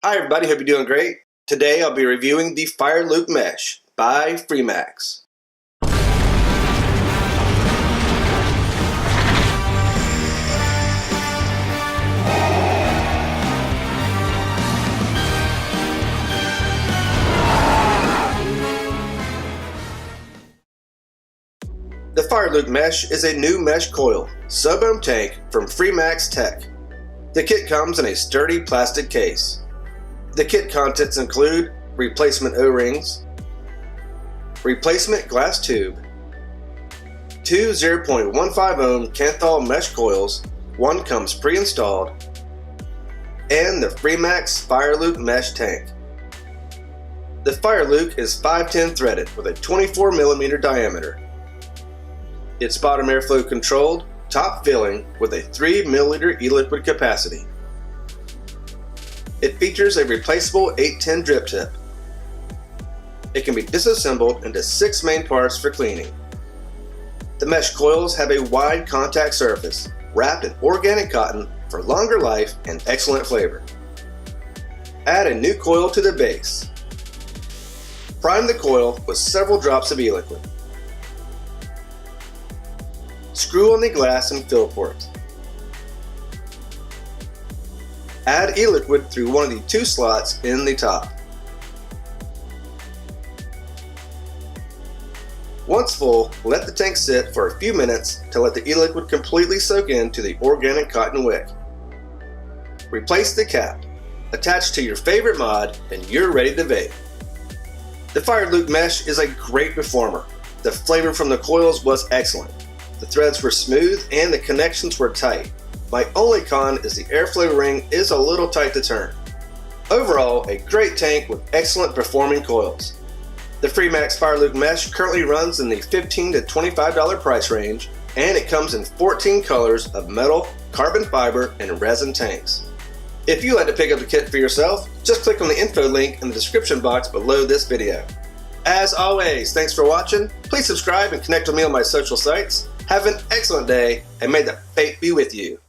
Hi everybody, hope you're doing great. Today I'll be reviewing the Fireluke Mesh by Freemax. The Fireluke Mesh is a new mesh coil, Sub-Ohm tank from Freemax Tech. The kit comes in a sturdy plastic case. The kit contents include replacement O-rings, replacement glass tube, two 0.15 ohm Kanthal mesh coils, one comes pre-installed, and the Freemax Fireluke mesh tank. The Fireluke is 510 threaded with a 24mm diameter. It's bottom airflow controlled, top filling with a 3ml e-liquid capacity. It features a replaceable 810 drip tip. It can be disassembled into 6 main parts for cleaning. The mesh coils have a wide contact surface, wrapped in organic cotton for longer life and excellent flavor. Add a new coil to the base. Prime the coil with several drops of e-liquid. Screw on the glass and fill port. Add e-liquid through one of the 2 slots in the top. Once full, let the tank sit for a few minutes to let the e-liquid completely soak into the organic cotton wick. Replace the cap, attach to your favorite mod, and you're ready to vape. The Fireluke mesh is a great performer. The flavor from the coils was excellent. The threads were smooth and the connections were tight. My only con is the airflow ring is a little tight to turn. Overall, a great tank with excellent performing coils. The Freemax Fireluke Mesh currently runs in the $15 to $25 price range, and it comes in 14 colors of metal, carbon fiber, and resin tanks. If you'd like to pick up the kit for yourself, just click on the info link in the description box below this video. As always, thanks for watching. Please subscribe and connect with me on my social sites. Have an excellent day, and may the vape be with you.